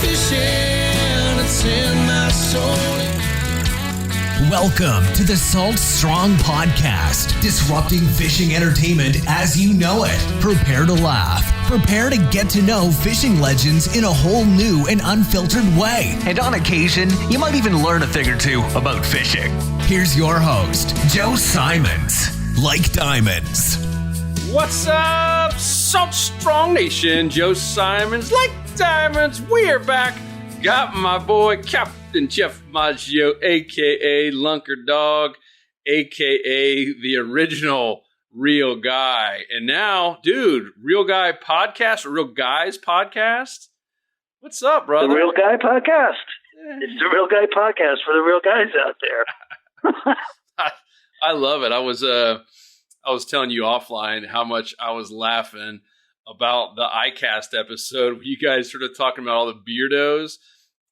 fishing, it's in my soul. Welcome to the Salt Strong Podcast, disrupting fishing entertainment as you know it. Prepare to laugh. Prepare to get to know fishing legends in a whole new and unfiltered way. And on occasion, you might even learn a thing or two about fishing. Here's your host, Joe Simons. Like diamonds. What's up, Salt Strong Nation? Joe Simons, like diamonds. We are back. Got my boy Captain Jeff Maggio, a.k.a. Lunkerdog, a.k.a. the original Real Guy. And now, dude, Real Guy Podcast, or Real Guys Podcast? What's up, brother? The Real Guy Podcast. It's the Real Guy Podcast for the real guys out there. I love it. I was telling you offline how much I was laughing about the iCast episode where you guys started talking about all the beardos.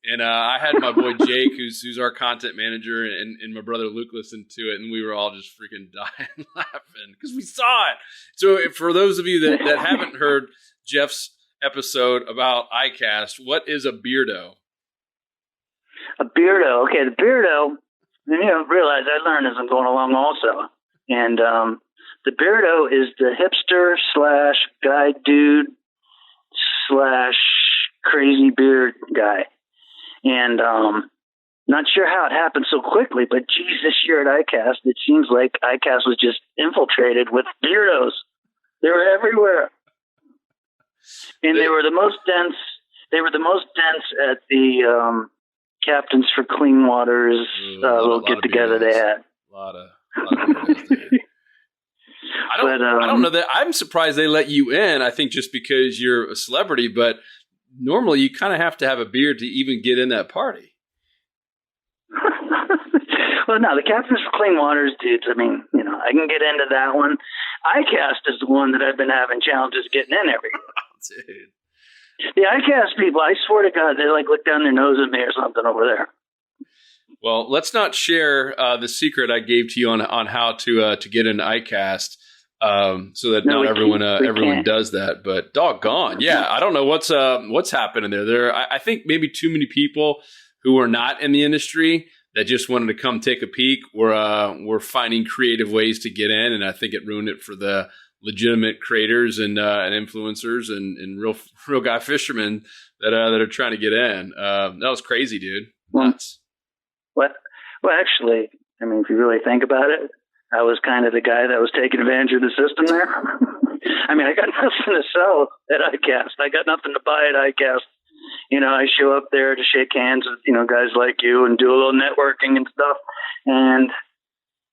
And I had my boy Jake, who's our content manager, and my brother Luke listened to it, and we were all just freaking dying laughing because we saw it. So for those of you that haven't heard Jeff's episode about iCast, what is a beardo? A beardo. Okay, the beardo, realize I learned as I'm going along also. And the beardo is the hipster / guy dude / crazy beard guy. And not sure how it happened so quickly, but geez, this year at iCast, it seems like iCast was just infiltrated with beardos. They were everywhere. And they were the most dense. They were the most dense at the Captains for Clean Waters little get-together they had. A lot of I don't know that. I'm surprised they let you in. I think just because you're a celebrity, but normally you kind of have to have a beard to even get in that party. Well, no, the Captains for Clean Waters dudes, I mean, I can get into that one. iCast is the one that I've been having challenges getting in every year. Dude. The iCast people, I swear to God, they look down their nose at me or something over there. Well, let's not share the secret I gave to you on how to get into iCast. So that not everyone does that, but doggone, yeah, I don't know what's happening there. I think maybe too many people who are not in the industry that just wanted to come take a peek were finding creative ways to get in, and I think it ruined it for the legitimate creators and influencers and real guy fishermen that are trying to get in. That was crazy, dude. Nuts. Well, actually, I mean, if you really think about it, I was kind of the guy that was taking advantage of the system there. I mean, I got nothing to sell at iCast. I got nothing to buy at iCast. I show up there to shake hands with, guys like you and do a little networking and stuff. And,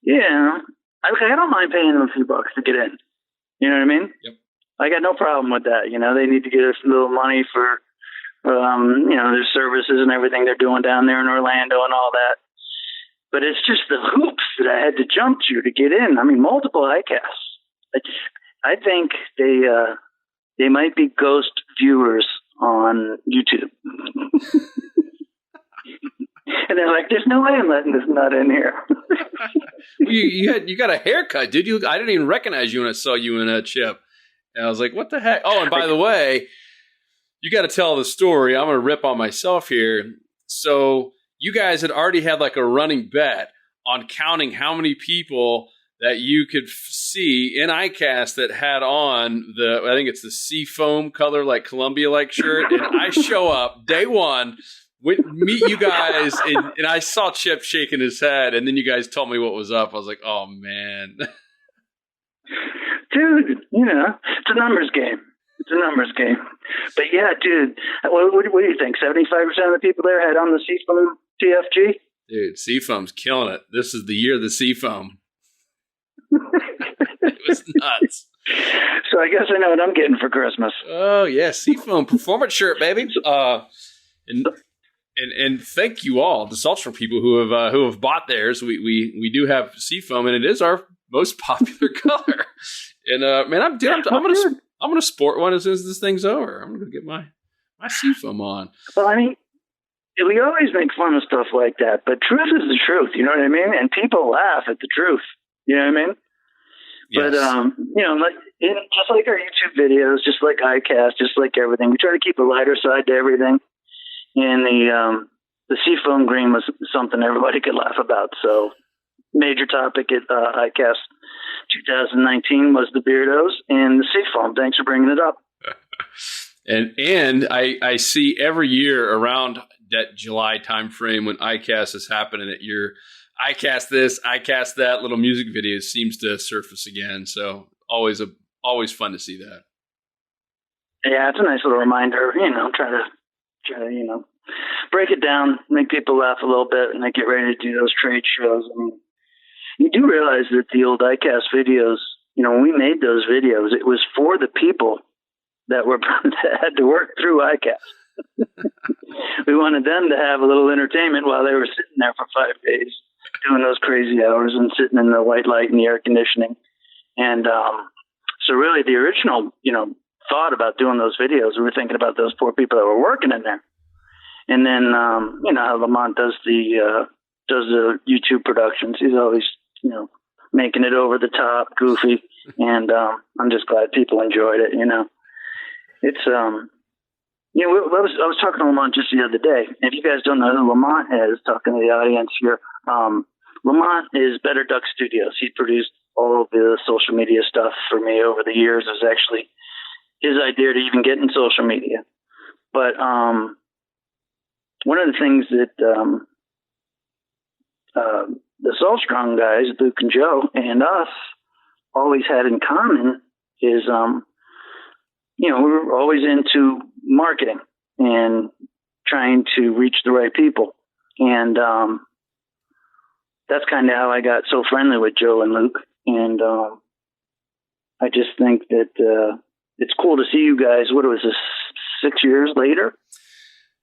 I don't mind paying them a few bucks to get in. You know what I mean? Yep. I got no problem with that. They need to get us a little money for, their services and everything they're doing down there in Orlando and all that. But it's just the hoops that I had to jump through to get in. I mean, multiple iCasts. I think they might be ghost viewers on YouTube. And they're like, "There's no way I'm letting this nut in here." you got a haircut, dude. I didn't even recognize you when I saw you in a Chip. And I was like, "What the heck?" Oh, and by the way, you got to tell the story. I'm going to rip on myself here. So you guys had already had like a running bet on counting how many people that you could see in iCast that had on I think it's the seafoam color, like Columbia-like shirt. And I show up day one, meet you guys, and I saw Chip shaking his head. And then you guys told me what was up. I was like, oh, man. Dude, it's a numbers game. It's a numbers game. But yeah, dude, what do you think? 75% of the people there had on the seafoam TFG? Dude, seafoam's killing it. This is the year of the seafoam. It was nuts. So I guess I know what I'm getting for Christmas. Oh yeah, seafoam performance shirt, baby. And thank you all, the Saltstrom people who have bought theirs. We do have seafoam, and it is our most popular color. And man, I'm gonna sport one as soon as this thing's over. I'm gonna get my seafoam on. Well, I mean, we always make fun of stuff like that, but truth is the truth. You know what I mean? And people laugh at the truth. You know what I mean? Yes. But, just like our YouTube videos, just like iCast, just like everything, we try to keep a lighter side to everything. And the seafoam green was something everybody could laugh about. So major topic at ICAST 2019 was the Beardos and the seafoam. Thanks for bringing it up. And I see every year around that July timeframe when ICAST is happening at your ICAST this, ICAST that, little music videos seems to surface again. So always fun to see that. Yeah, it's a nice little reminder. Try to break it down, make people laugh a little bit, and they get ready to do those trade shows. I mean, you do realize that the old ICAST videos, when we made those videos, it was for the people that had to work through ICAST. We wanted them to have a little entertainment while they were sitting there for 5 days doing those crazy hours and sitting in the white light and the air conditioning. And so really the original, thought about doing those videos, we were thinking about those poor people that were working in there. And then, how Lamont does the YouTube productions. He's always, making it over the top, goofy. And I'm just glad people enjoyed it, It's, I was talking to Lamont just the other day. If you guys don't know who Lamont is, talking to the audience here, Lamont is Better Duck Studios. He produced all of the social media stuff for me over the years. It was actually his idea to even get in social media. But one of the things that the Soul Strong guys, Luke and Joe, and us always had in common is, we were always into marketing and trying to reach the right people. And that's kind of how I got so friendly with Joe and Luke. And I just think that it's cool to see you guys. What was this, 6 years later?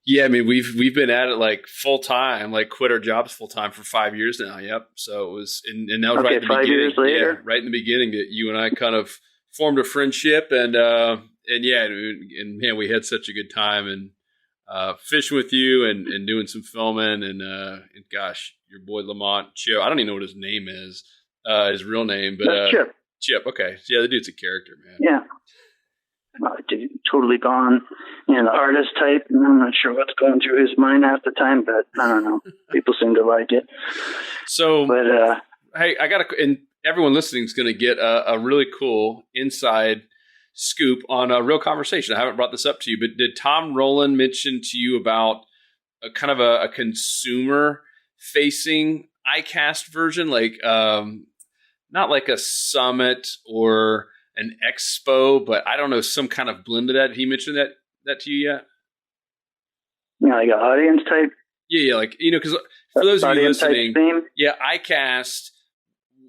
Yeah, I mean, we've been at it like full time, like quit our jobs full time for 5 years now. Yep. So it was, and that was right in the 5 beginning. years later. Yeah, right in the beginning that you and I kind of formed a friendship, and man, we had such a good time and fishing with you and doing some filming and gosh, your boy Lamont Chip. I don't even know what his name is, his real name, but That's Chip. Chip. Okay, yeah, the dude's a character, man. Yeah. Dude, totally gone, the artist type. I'm not sure what's going through his mind half the time, but I don't know. People seem to like it. So, but hey, and everyone listening is going to get a really cool inside scoop on a real conversation. I haven't brought this up to you, but did Tom Rowland mention to you about a kind of a consumer facing ICAST version, like not like a summit or an expo, but I don't know, some kind of blend of that. Did he mention that to you yet? Like an audience type? Yeah, like, because for those of you listening, theme? yeah, ICAST,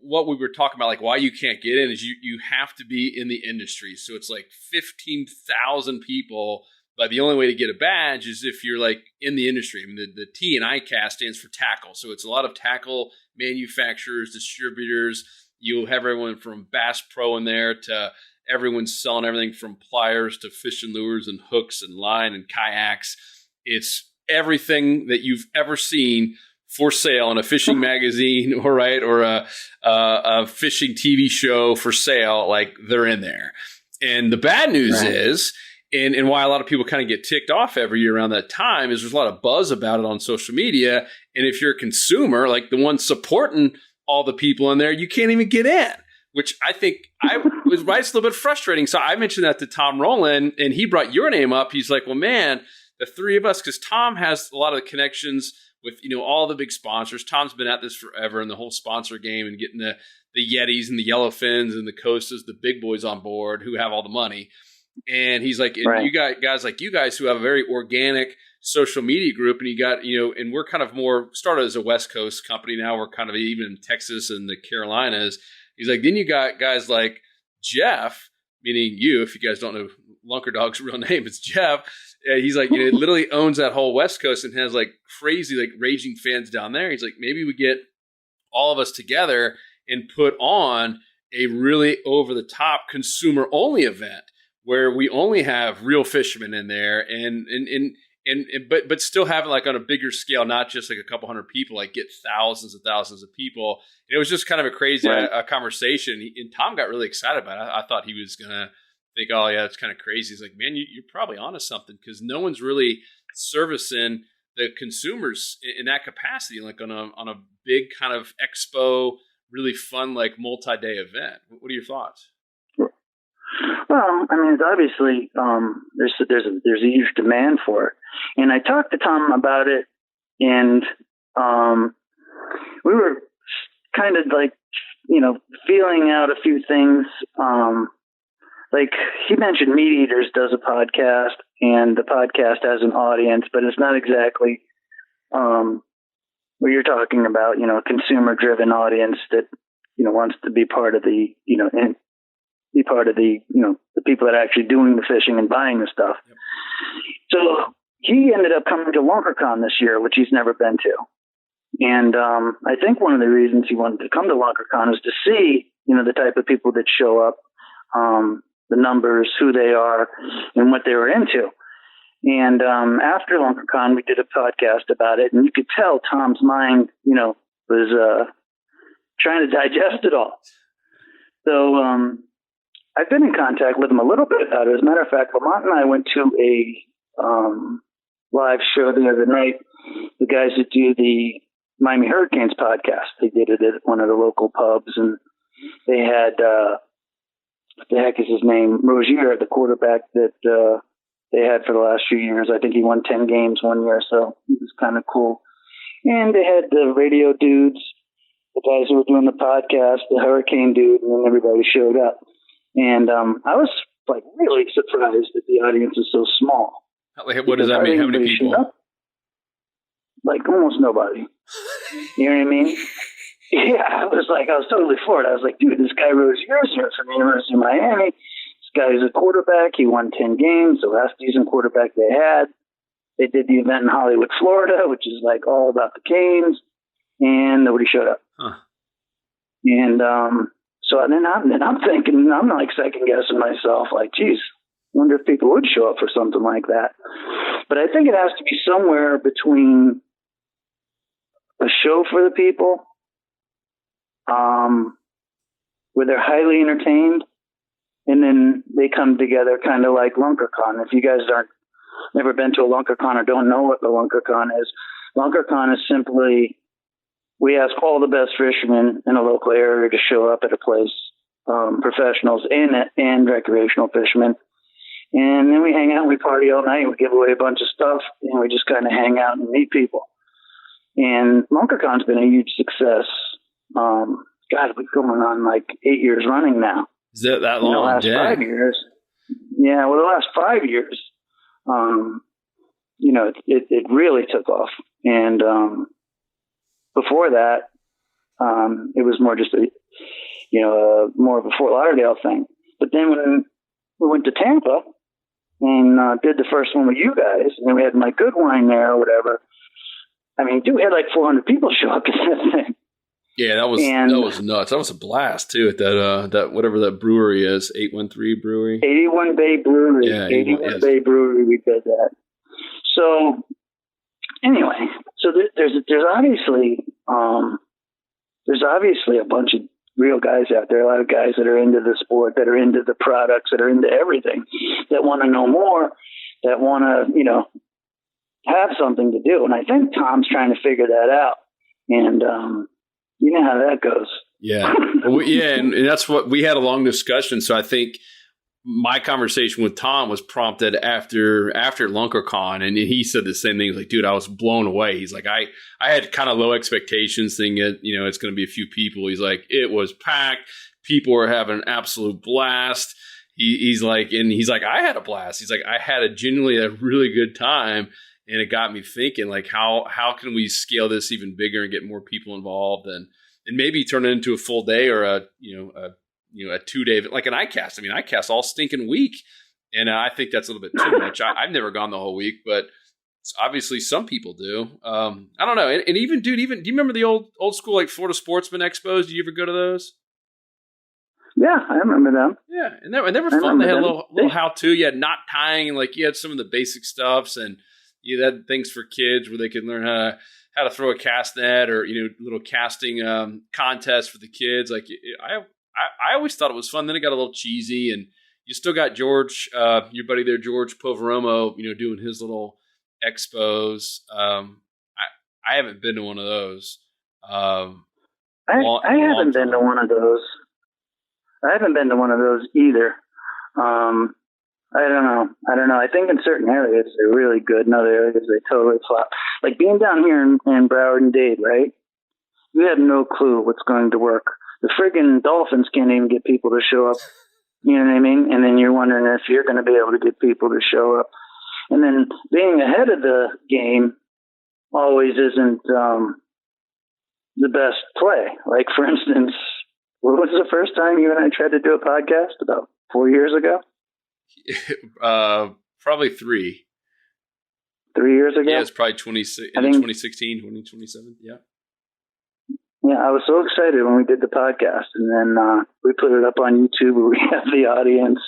what we were talking about, like why you can't get in is you have to be in the industry. So it's like 15,000 people, but the only way to get a badge is if you're like in the industry. I mean, the T in ICAST stands for tackle. So it's a lot of tackle manufacturers, distributors. You'll have everyone from Bass Pro in there to everyone's selling everything from pliers to fishing lures and hooks and line and kayaks. It's everything that you've ever seen for sale in a fishing magazine or a fishing TV show for sale. Like, they're in there. And the bad news is, and why a lot of people kind of get ticked off every year around that time, is there's a lot of buzz about it on social media. And if you're a consumer, like the one supporting all the people in there, you can't even get in, which I think it's a little bit frustrating. So I mentioned that to Tom Rowland, and he brought your name up. He's like, well, man, the three of us, because Tom has a lot of the connections with, all the big sponsors. Tom's been at this forever in the whole sponsor game and getting the Yetis and the Yellowfins and the Costas, the big boys on board who have all the money. And he's like, and you got guys like you guys who have a very organic social media group, and you got, and we're kind of more started as a West Coast company. Now we're kind of even in Texas and the Carolinas. He's like, then you got guys like Jeff, meaning you, if you guys don't know Lunkerdog's real name, it's Jeff. He's like, literally owns that whole West Coast and has like crazy, like raging fans down there. He's like, maybe we get all of us together and put on a really over the top consumer only event where we only have real fishermen in there but still have it like on a bigger scale, not just like a couple hundred people, like get thousands and thousands of people. And it was just kind of a crazy conversation. And Tom got really excited about it. I thought he was going to think, oh yeah, it's kind of crazy. He's like, man, you're probably onto something, because no one's really servicing the consumers in that capacity, like on a big kind of expo, really fun, like multi-day event. What are your thoughts? Well, I mean, it's obviously there's a huge demand for it, and I talked to Tom about it, and we were kind of like, feeling out a few things. Like he mentioned, Meat Eaters does a podcast, and the podcast has an audience, but it's not exactly what you're talking about. A consumer-driven audience that wants to be part of the be part of the the people that are actually doing the fishing and buying the stuff. Yep. So he ended up coming to Lunkercon this year, which he's never been to. And I think one of the reasons he wanted to come to Lunkercon is to see, the type of people that show up, the numbers, who they are, and what they were into. And after Lunkercon, we did a podcast about it, and you could tell Tom's mind, was trying to digest it all. So I've been in contact with him a little bit about it. As a matter of fact, Lamont and I went to a live show the other night. The guys that do the Miami Hurricanes podcast, they did it at one of the local pubs, and they had what the heck is his name? Rozier, the quarterback that they had for the last few years. I think he won 10 games one year, so it was kind of cool. And they had the radio dudes, the guys who were doing the podcast, the Hurricane dude, and then everybody showed up. And I was like really surprised that the audience is so small. What does that mean? How many people? Like almost nobody. You know what I mean? Yeah, I was totally floored. I was like, dude, this guy Rozier's here from the University of Miami. This guy is a quarterback. He won 10 games. The last season quarterback they had. They did the event in Hollywood, Florida, which is like all about the Canes, and nobody showed up. Huh. And so then I'm thinking, I'm like second guessing myself, like, geez, wonder if people would show up for something like that. But I think it has to be somewhere between a show for the people, where they're highly entertained, and then they come together kind of like Lunkercon. If you guys never been to a Lunkercon or don't know what the Lunkercon is simply, we ask all the best fishermen in a local area to show up at a place, professionals and recreational fishermen. And then we hang out, we party all night, we give away a bunch of stuff, and we just kind of hang out and meet people. And Lunkercon's been a huge success. God, we're going on like 8 years running now. Is it that long? The last 5 years. Yeah, well, the last 5 years, it really took off. And before that, it was more just more of a Fort Lauderdale thing. But then when we went to Tampa and did the first one with you guys, and then we had my good wine there or whatever. I mean, dude, we had like 400 people show up to that thing. Yeah, that was nuts. That was a blast too at that whatever that brewery is, 813 Brewery. 81 Bay Brewery. Yeah, 81 Bay Brewery. We did that. So anyway, so there's obviously a bunch of real guys out there. A lot of guys that are into the sport, that are into the products, that are into everything, that want to know more, that want to have something to do. And I think Tom's trying to figure that out. And you know how that goes. Yeah. And that's what we had a long discussion. So I think my conversation with Tom was prompted after Lunkercon, and he said the same thing. He's like, dude, I was blown away. He's like, I had kind of low expectations thinking it's going to be a few people. He's like, it was packed. People were having an absolute blast. He's like, I had a blast. He's like, I had genuinely a really good time. And it got me thinking, like, how can we scale this even bigger and get more people involved, and maybe turn it into a full day or a 2 day, like an ICAST. I mean, ICAST all stinking week, and I think that's a little bit too much. I've never gone the whole week, but obviously some people do. I don't know. And even do you remember the old school like Florida Sportsman Expos? Do you ever go to those? Yeah, I remember them. Yeah, and they were fun. They had a little how to. You had knot tying, and like you had some of the basic stuffs, and you had things for kids where they could learn how to throw a cast net, or little casting contest for the kids. Like I always thought it was fun. Then it got a little cheesy, and you still got George, your buddy there, George Poveromo, doing his little expos. I haven't been to one of those. I haven't been to one of those. I haven't been to one of those either. I don't know. I think in certain areas they're really good. In other areas they totally flop. Like being down here in Broward and Dade, right? You have no clue what's going to work. The friggin' Dolphins can't even get people to show up. You know what I mean? And then you're wondering if you're going to be able to get people to show up. And then being ahead of the game always isn't the best play. Like, for instance, what was the first time you and I tried to do a podcast? About 4 years ago? Probably 3. 3 years ago? Yeah, it's probably 2016, 2027. Yeah. Yeah, I was so excited when we did the podcast, and then we put it up on YouTube where we have the audience,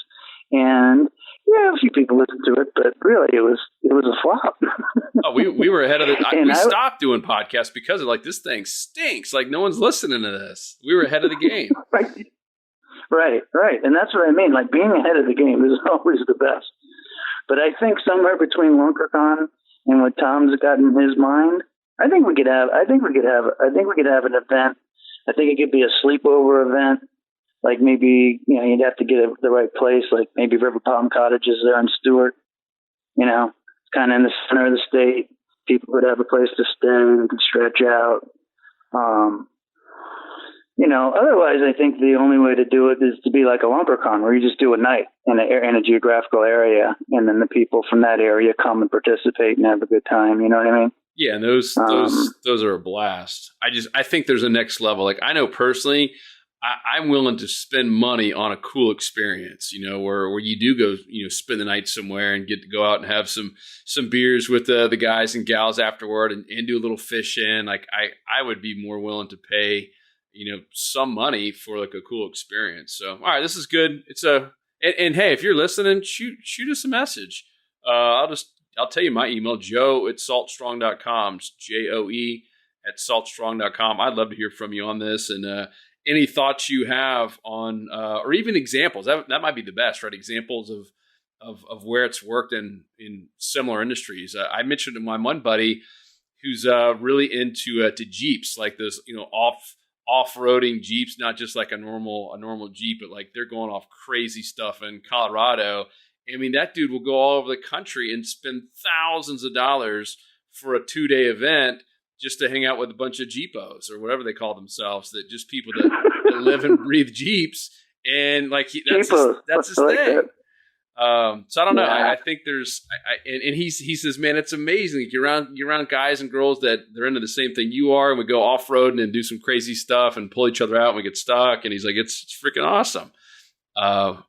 and yeah, a few people listened to it, but really it was a flop. Oh, we were ahead of we stopped doing podcasts because of like, this thing stinks. Like, no one's listening to this. We were ahead of the game. Right. And that's what I mean. Like, being ahead of the game is always the best. But I think somewhere between LunkerCon and what Tom's got in his mind, I think we could have an event. I think it could be a sleepover event. Like, maybe, you'd have to get the right place. Like, maybe River Palm Cottages there in Stewart. It's kind of in the center of the state. People would have a place to stay and could stretch out. Otherwise, I think the only way to do it is to be like a LunkerCon, where you just do a night in a geographical area, and then the people from that area come and participate and have a good time. You know what I mean? Yeah, and those are a blast. I think there's a next level. Like, I know personally, I'm willing to spend money on a cool experience, where you do go, spend the night somewhere and get to go out and have some beers with the guys and gals afterward and do a little fishing. Like, I would be more willing to pay, some money for like a cool experience. So, all right, this is good. And hey, if you're listening, shoot us a message. I'll tell you my email, joe@saltstrong.com. It's joe@saltstrong.com. I'd love to hear from you on this, and any thoughts you have on, or even examples. That might be the best, right? Examples of where it's worked in similar industries. I mentioned to my one buddy who's really into Jeeps, like those, off-roading Jeeps, not just like a normal Jeep, but like they're going off crazy stuff in Colorado. I mean, that dude will go all over the country and spend thousands of dollars for a 2-day event just to hang out with a bunch of Jeepos or whatever they call themselves, that just people that live and breathe Jeeps. And like, that's his thing. So I don't know. Yeah. I think there's, and he says, man, it's amazing. You're around guys and girls that they're into the same thing you are, and we go off-roading and do some crazy stuff and pull each other out and we get stuck. And he's like, it's freaking awesome. I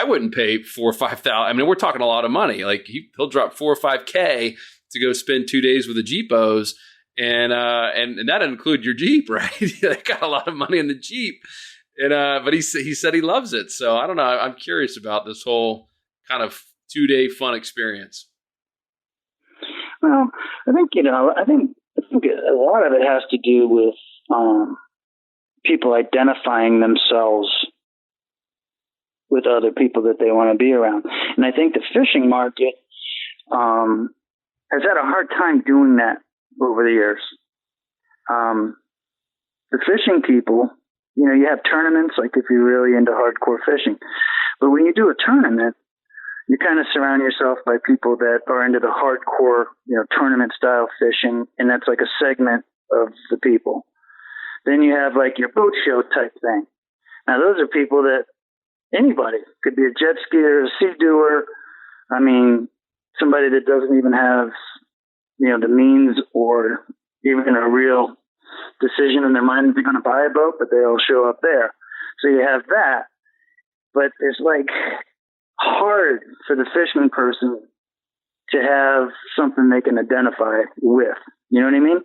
wouldn't pay $4,000 or $5,000. I mean, we're talking a lot of money. Like, he'll drop $4,000 or $5,000 to go spend 2 days with the Jeepos. And that didn't include your Jeep, right? They got a lot of money in the Jeep. And, but he said he loves it. So I don't know. I'm curious about this whole kind of 2-day fun experience. Well, I think a lot of it has to do with people identifying themselves with other people that they want to be around. And I think the fishing market has had a hard time doing that over the years. The fishing people, you have tournaments, like if you're really into hardcore fishing. But when you do a tournament, you kind of surround yourself by people that are into the hardcore, tournament style fishing, and that's like a segment of the people. Then you have like your boat show type thing. Now those are people that anybody could be a jet skier, a sea doer. I mean, somebody that doesn't even have, the means or even a real decision in their mind that they're going to buy a boat, but they all show up there. So you have that. But it's like hard for the fisherman person to have something they can identify with. You know what I mean?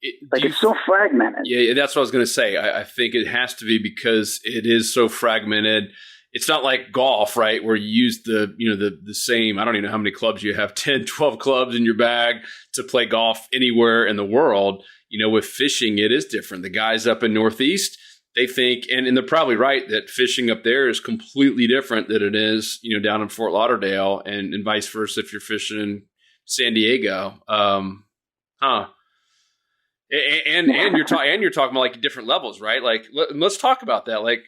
It's so fragmented. Yeah, that's what I was going to say. I think it has to be because it is so fragmented. It's not like golf, right, where you use the same, I don't even know how many clubs you have, 10, 12 clubs in your bag to play golf anywhere in the world. With fishing, it is different. The guys up in Northeast, they think, and they're probably right, that fishing up there is completely different than it is, down in Fort Lauderdale, and vice versa if you're fishing, San Diego. And you're talking about like different levels, right? Like let's talk about that. Like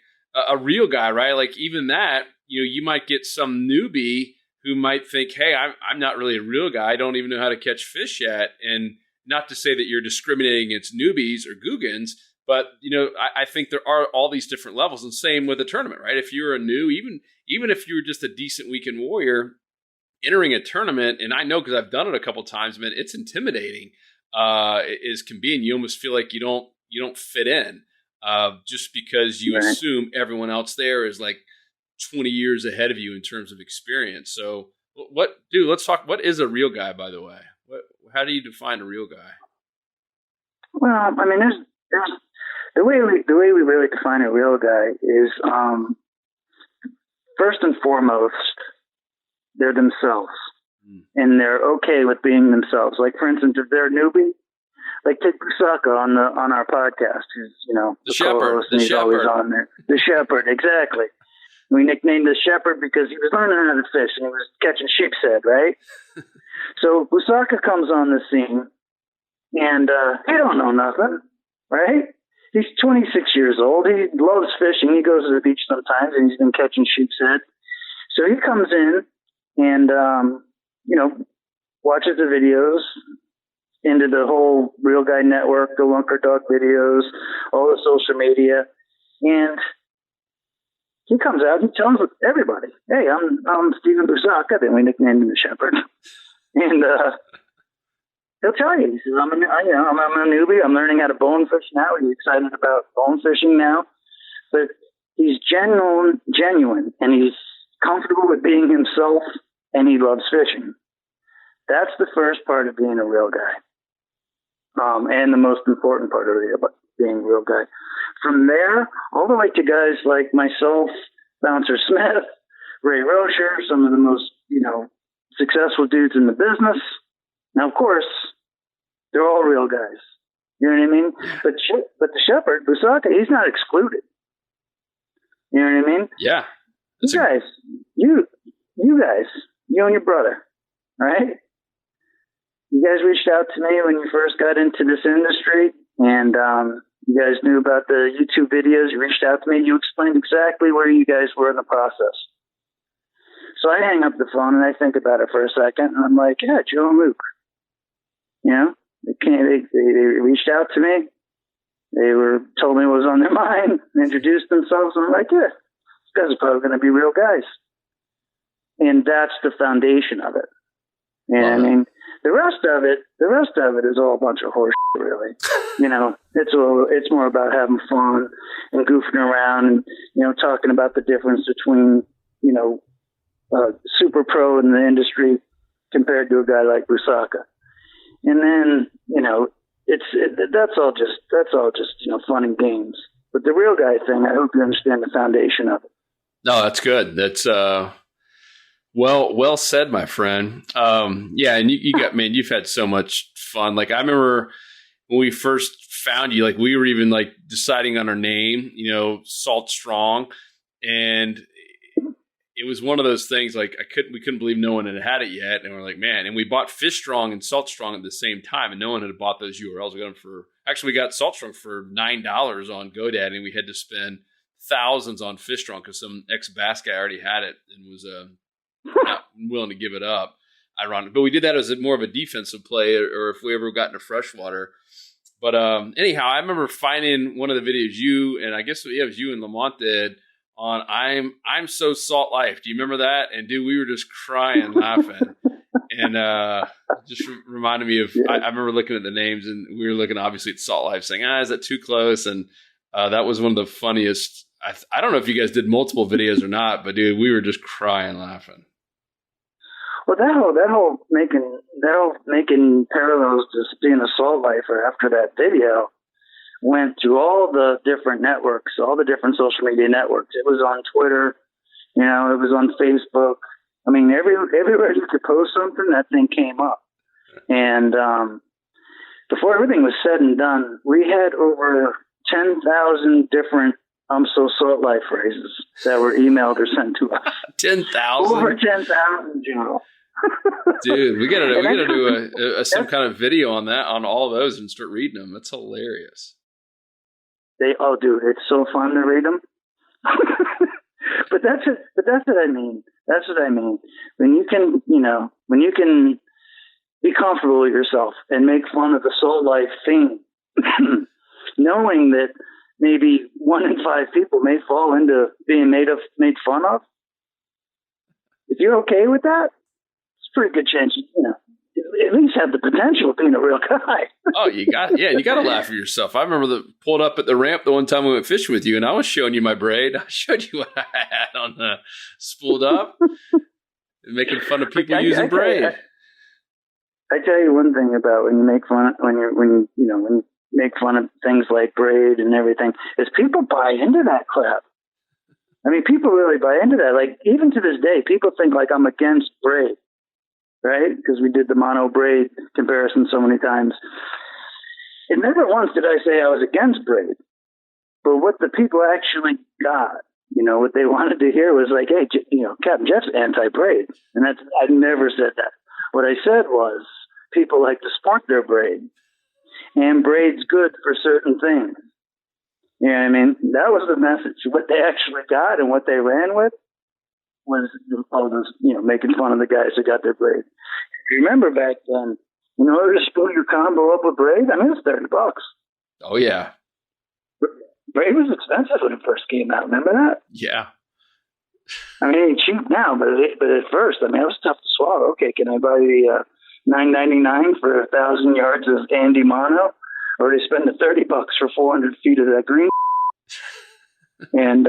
a real guy, right? Like even that, you might get some newbie who might think, hey, I'm not really a real guy. I don't even know how to catch fish yet. And not to say that you're discriminating against newbies or Googans, but I think there are all these different levels, and same with a tournament, right? If you're a new, even if you're just a decent weekend warrior entering a tournament, and I know because I've done it a couple of times, man, it's intimidating as can be, and you almost feel like you don't fit in just because you assume everyone else there is like 20 years ahead of you in terms of experience. So let's talk. What is a real guy, by the way? How do you define a real guy? Well, I mean, there's the way we really define a real guy is first and foremost, they're themselves, and they're okay with being themselves. Like, for instance, if they're a newbie, like take Busaka on our podcast, who's the co-host, and he's always on there. The Shepherd, exactly. We nicknamed the Shepherd because he was learning how to fish and he was catching sheep's head, right? So Busaka comes on the scene, and he don't know nothing, right? He's 26 years old. He loves fishing. He goes to the beach sometimes, and he's been catching sheep's head. So he comes in and, watches the videos, into the whole Real Guy Network, the Lunkerdog videos, all the social media, and he comes out and tells everybody, "Hey, I'm Stephen Busaka," then we nicknamed him the Shepherd, and he'll tell you. He says, "I'm a newbie. I'm learning how to bone fish now. He's excited about bone fishing now, but he's genuine, and he's comfortable with being himself, and he loves fishing. That's the first part of being a real guy, and the most important part of being a real guy. From there, all the way to guys like myself, Bouncer Smith, Ray Rocher, some of the most successful dudes in the business. Now, of course, they're all real guys. You know what I mean? But the Shepherd, Busaka, he's not excluded. You know what I mean? Yeah. You guys, you and your brother, right? You guys reached out to me when you first got into this industry, and you guys knew about the YouTube videos. You reached out to me. You explained exactly where you guys were in the process. So I hang up the phone and I think about it for a second, and I'm like, yeah, Joe and Luke. They reached out to me. They told me what was on their mind, introduced themselves, and I'm like, yeah, these guys are probably going to be real guys. And that's the foundation of it. And I mean, the rest of it is all a bunch of horse shit, really. It's more about having fun and goofing around and, talking about the difference between, super pro in the industry compared to a guy like Busaka. And then, that's all just fun and games. But the real guy thing, I hope you understand the foundation of it. No, that's good. That's, well said, my friend. Yeah, and you've had so much fun. Like I remember when we first found you, like we were even like deciding on our name, Salt Strong, and it was one of those things like we couldn't believe no one had it yet, and we're like, man, and we bought Fish Strong and Salt Strong at the same time, and no one had bought those URLs. We got Salt Strong for $9 on GoDaddy, and we had to spend thousands on Fish Strong because some ex-bass guy already had it and was not willing to give it up. Ironic, but we did that as more of a defensive play, or if we ever got into freshwater. But anyhow, I remember finding one of the videos you and I guess it was you and Lamont did on I'm So Salt Life. Do you remember that? And dude, we were just crying laughing, and just reminded me of I remember looking at the names, and we were looking obviously at Salt Life, saying, is that too close? And that was one of the funniest. I don't know if you guys did multiple videos or not, but dude, we were just crying laughing. Well, that whole making parallels to being a salt lifer after that video went to all the different networks, all the different social media networks. It was on Twitter, it was on Facebook. I mean, everywhere you could post something, that thing came up. And before everything was said and done, we had over 10,000 different I'm So Salt Life phrases that were emailed or sent to us. 10,000? Over 10,000, Joe. Dude, we gotta do some kind of video on that, on all those, and start reading them. That's hilarious. Dude, it's so fun to read them. But that's it. But that's what I mean. That's what I mean. When you can, when you can be comfortable with yourself and make fun of the soul life thing, knowing that maybe 1 in 5 people may fall into being made fun of. If you're okay with that, it's a pretty good chance, at least have the potential of being a real guy. Oh, you got to laugh at yourself. I remember pulled up at the ramp the one time we went fishing with you, and I was showing you my braid. I showed you what I had on spooled up, making fun of people using braid. I tell you one thing about when you make fun when you make fun of things like braid and everything, is people buy into that crap. I mean, people really buy into that. Like, even to this day, people think like I'm against braid, right? Because we did the mono braid comparison so many times. And never once did I say I was against braid. But what the people actually got, what they wanted to hear was like, hey, Captain Jeff's anti-braid. And I never said that. What I said was, people like to sport their braid. And braid's good for certain things. You know what I mean? That was the message. What they actually got and what they ran with was all this, making fun of the guys who got their braid. Remember back then, in order to spool your combo up with braid, I mean, it's $30. Oh, yeah. Braid was expensive when it first came out. Remember that? Yeah. I mean, it's cheap now, but at first, I mean, it was tough to swallow. Okay, can I buy the $9.99 for 1,000 yards of Andy Mono, or do I spend the $30 for 400 feet of that green? And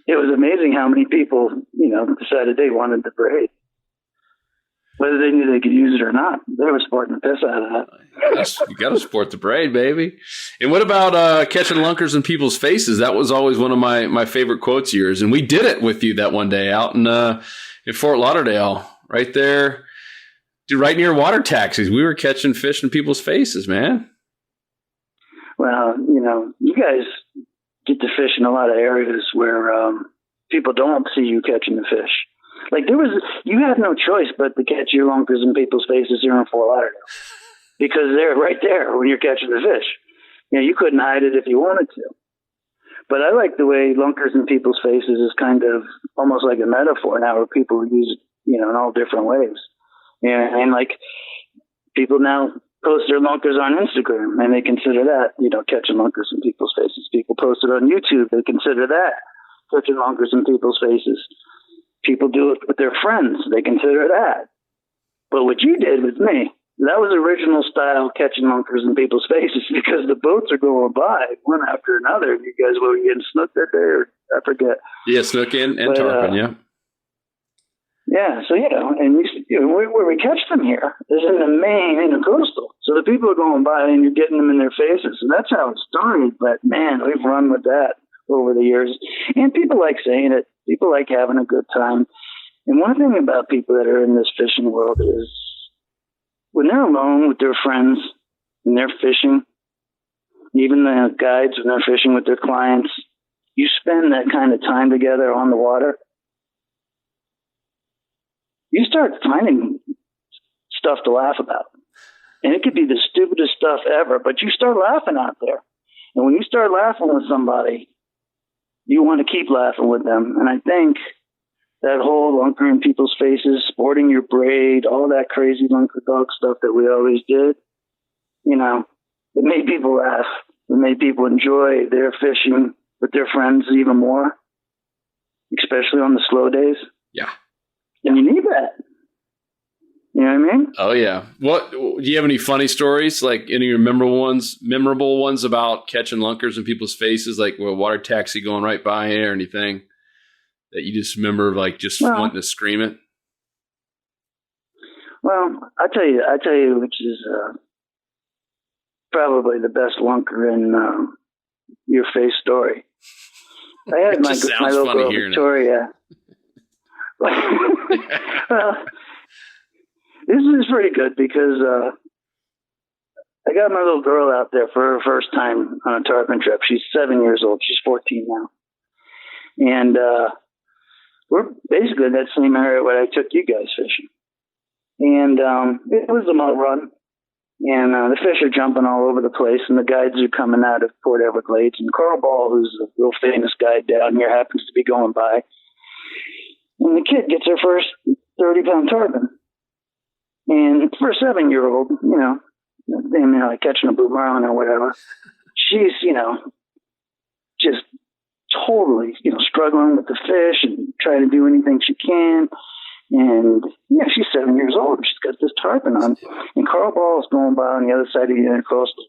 it was amazing how many people, decided they wanted the braid. Whether they knew they could use it or not, they were sporting the piss out of that. You got to sport the braid, baby. And what about catching lunkers in people's faces? That was always one of my favorite quotes of yours. And we did it with you that one day out in Fort Lauderdale, right there. Dude, right near water taxis. We were catching fish in people's faces, man. Well, you guys get to fish in a lot of areas where people don't see you catching the fish. Like, you had no choice but to catch your lunkers in people's faces here in Fort Lauderdale, because they're right there when you're catching the fish. You couldn't hide it if you wanted to. But I like the way lunkers in people's faces is kind of almost like a metaphor now, where people use it, in all different ways. And like, people now post their lunkers on Instagram, and they consider that, catching lunkers in people's faces. People post it on YouTube, they consider that catching lunkers in people's faces. People do it with their friends, they consider that. But what you did with me, that was original style catching lunkers in people's faces, because the boats are going by one after another. You guys were getting snook that day, or I forget. Yeah, snook and tarpon, yeah. Yeah, so, and where we catch them here is in the main intercoastal. So the people are going by and you're getting them in their faces. And that's how it started. But, man, we've run with that over the years. And people like saying it. People like having a good time. And one thing about people that are in this fishing world is when they're alone with their friends and they're fishing, even the guides when they're fishing with their clients, you spend that kind of time together on the water, you start finding stuff to laugh about. And it could be the stupidest stuff ever, but you start laughing out there. And when you start laughing with somebody, you want to keep laughing with them. And I think that whole lunker in people's faces, sporting your braid, all that crazy Lunkerdog stuff that we always did, it made people laugh. It made people enjoy their fishing with their friends even more, especially on the slow days. Yeah. And you need that. You know what I mean? Oh, yeah. What do you have any funny stories, like any memorable ones about catching lunkers in people's faces, like a water taxi going right by or anything that you just remember, like wanting to scream it? Well, I tell you, which is probably the best lunker in your face story. I had my little girl Victoria. Well, this is pretty good because I got my little girl out there for her first time on a tarpon trip. She's 7 years old. She's 14 now. And we're basically in that same area where I took you guys fishing. And it was a mud run. And the fish are jumping all over the place, and the guides are coming out of Port Everglades. And Carl Ball, who's a real famous guide down here, happens to be going by. And the kid gets her first 30-pound tarpon. And for a 7-year-old, like catching a boomerang or whatever, she's, just totally, struggling with the fish and trying to do anything she can. And she's 7 years old. She's got this tarpon on. And Carl Ball is going by on the other side of the intercoastal.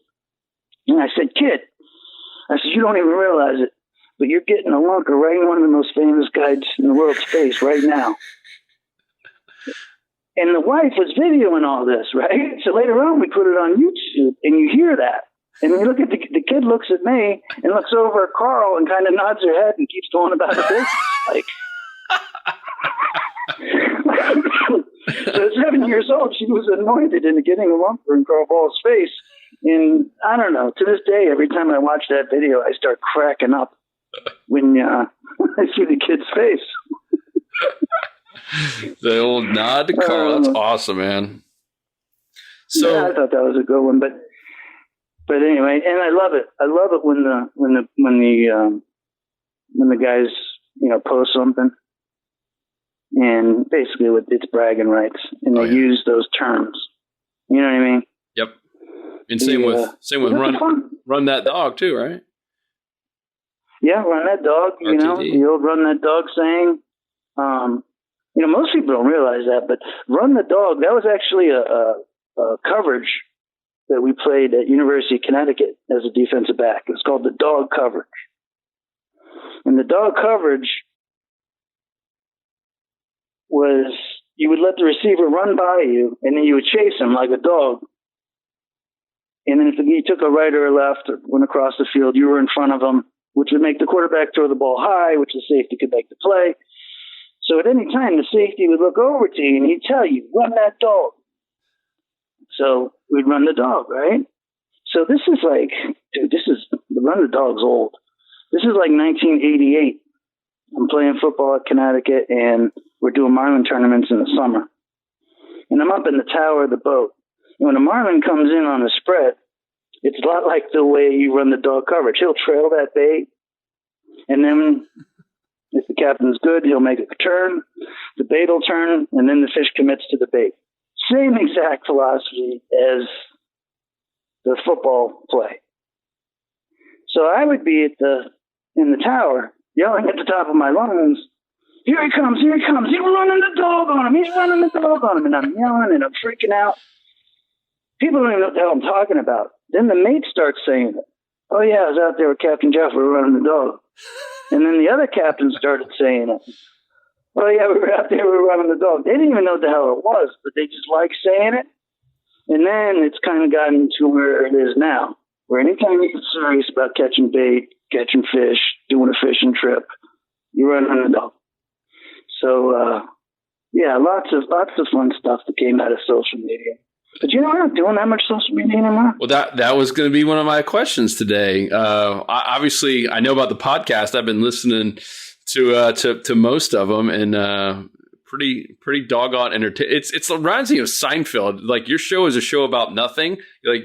And I said, kid, you don't even realize it, but you're getting a lunker right in one of the most famous guides in the world's face right now. And the wife was videoing all this, right? So later on, we put it on YouTube, and you hear that. And you look at the kid looks at me and looks over at Carl and kind of nods her head and keeps going about her business. So at 7 years old, she was anointed into getting a lumper in Carl Ball's face. And I don't know, to this day, every time I watch that video, I start cracking up when I see the kid's face. The old nod to Carl. That's awesome, man. So I thought that was a good one, but anyway, and I love it. I love it when the guys post something, and basically it's bragging rights, and they use those terms. You know what I mean? Yep. And same with run that dog too, right? Yeah, run that dog. RTD. The old run that dog saying. Most people don't realize that, but Run the Dog, that was actually a coverage that we played at University of Connecticut as a defensive back. It was called the dog coverage. And the dog coverage was you would let the receiver run by you, and then you would chase him like a dog. And then if he took a right or a left or went across the field, you were in front of him, which would make the quarterback throw the ball high, which the safety could make the play. So at any time, the safety would look over to you and he'd tell you, run that dog. So we'd run the dog, right? So this is the Run the Dog's old. This is like 1988. I'm playing football at Connecticut, and we're doing marlin tournaments in the summer. And I'm up in the tower of the boat. And when a marlin comes in on a spread, it's a lot like the way you run the dog coverage. He'll trail that bait, and then if the captain's good, he'll make a turn, the bait will turn, and then the fish commits to the bait. Same exact philosophy as the football play. So I would be in the tower, yelling at the top of my lungs, here he comes, he's running the dog on him, and I'm yelling and I'm freaking out. People don't even know what the hell I'm talking about. Then the mate starts saying it. Oh yeah, I was out there with Captain Jeff, we were running the dog. And then the other captain started saying it. Oh yeah, we were out there, we were running the dog. They didn't even know what the hell it was, but they just like saying it. And then it's kind of gotten to where it is now, where anytime you get serious about catching bait, catching fish, doing a fishing trip, you run on the dog. So, lots of fun stuff that came out of social media. But I'm not doing that much social media anymore. Well, that was going to be one of my questions today. Obviously, I know about the podcast. I've been listening to most of them, and pretty doggone entertaining. It reminds me of Seinfeld. Like, your show is a show about nothing. Like,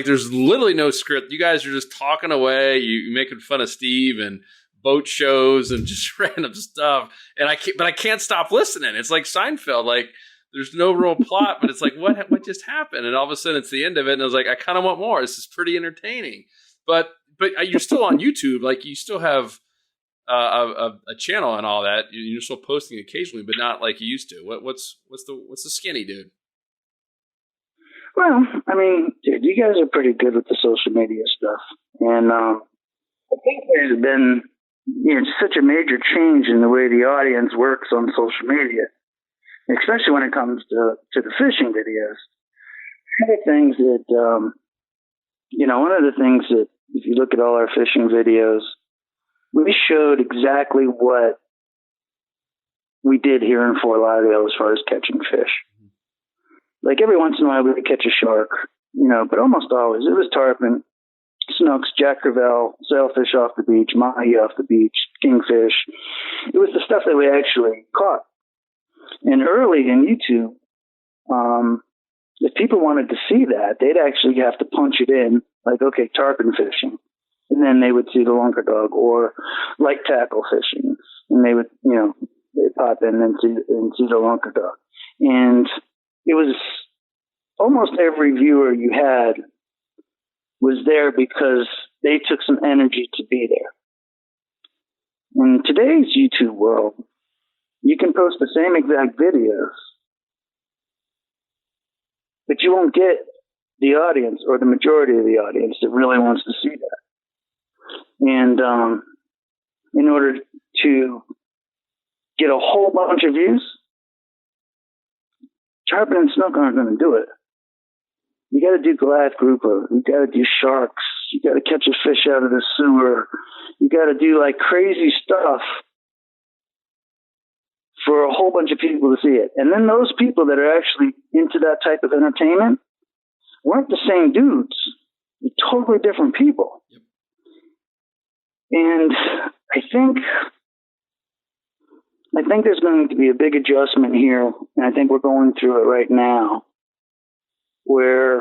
there's literally no script. You guys are just talking away. You're making fun of Steve and boat shows and just random stuff. And I can't stop listening. It's like Seinfeld. Like, there's no real plot, but it's like, what just happened? And all of a sudden, it's the end of it. And I was like, I kind of want more. This is pretty entertaining. But you're still on YouTube. Like, you still have a channel and all that. You're still posting occasionally, but not like you used to. What's the skinny, dude? Well, I mean, dude, you guys are pretty good with the social media stuff, and I think there's been such a major change in the way the audience works on social media, especially when it comes to the fishing videos. One of the things that if you look at all our fishing videos, we showed exactly what we did here in Fort Lauderdale as far as catching fish. Like, every once in a while we would catch a shark, but almost always it was tarpon, snooks, jack crevalle, sailfish off the beach, mahi off the beach, kingfish. It was the stuff that we actually caught. And early in YouTube, if people wanted to see that, they'd actually have to punch it in, like, okay, tarpon fishing. And then they would see the Lunkerdog, or light tackle fishing. And they would, they'd pop in and see the Lunkerdog. And it was almost every viewer you had was there because they took some energy to be there. In today's YouTube world, you can post the same exact videos, but you won't get the audience, or the majority of the audience, that really wants to see that. And in order to get a whole bunch of views, tarpon and snook aren't going to do it. You got to do Goliath grouper. You got to do sharks. You got to catch a fish out of the sewer. You got to do like crazy stuff for a whole bunch of people to see it. And then those people that are actually into that type of entertainment weren't the same dudes. They're totally different people. Yep. And I think there's going to be a big adjustment here, and I think we're going through it right now, where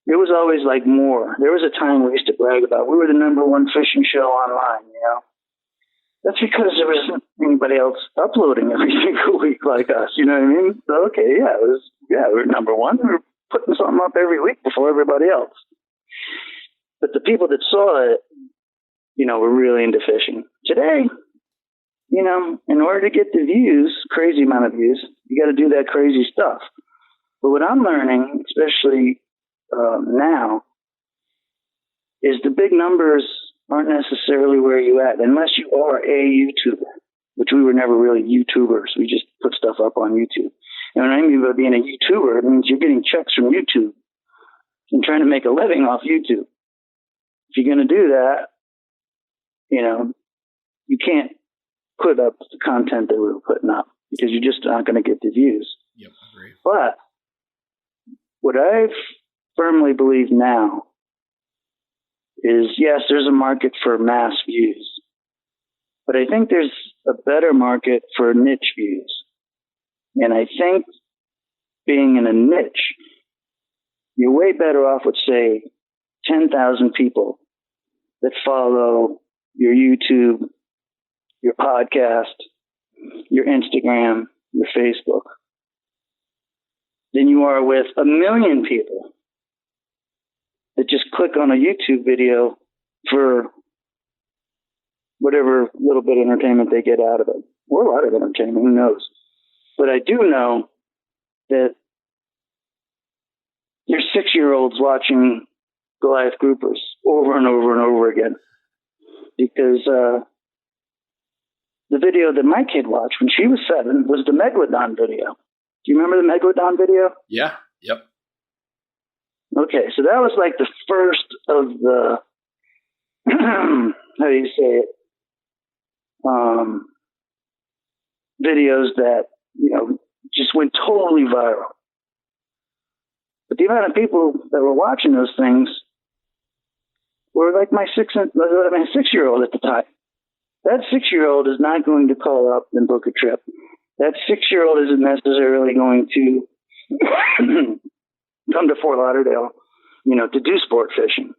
it was always like more. There was a time we used to brag about we were the number 1 fishing show online, That's because there wasn't anybody else uploading every single week like us, you know what I mean? So, okay, we were number 1. We were putting something up every week before everybody else. But the people that saw it, were really into fishing. Today, in order to get the views, crazy amount of views, you got to do that crazy stuff. But what I'm learning, especially now, is the big numbers aren't necessarily where you at, unless you are a YouTuber, which we were never really YouTubers. We just put stuff up on YouTube. And when I mean by being a YouTuber, it means you're getting checks from YouTube and trying to make a living off YouTube. If you're going to do that, you can't put up the content that we were putting up because you're just not going to get the views. Yep, agree. But what I firmly believe now is, yes, there's a market for mass views, but I think there's a better market for niche views. And I think being in a niche, you're way better off with, say, 10,000 people that follow your YouTube, your podcast, your Instagram, your Facebook, than you are with 1 million people that just click on a YouTube video for whatever little bit of entertainment they get out of it, or a lot of entertainment, who knows. But I do know that there's 6-year-olds watching Goliath groupers over and over and over again, because the video that my kid watched when she was 7 was the Megalodon video. Do you remember the Megalodon video? Yeah. Yep. Okay, so that was like the first of the, how do you say it, videos that, just went totally viral. But the amount of people that were watching those things were like my 6-year-old at the time. That 6-year-old is not going to call up and book a trip. That 6-year-old isn't necessarily going to come to Fort Lauderdale, to do sport fishing.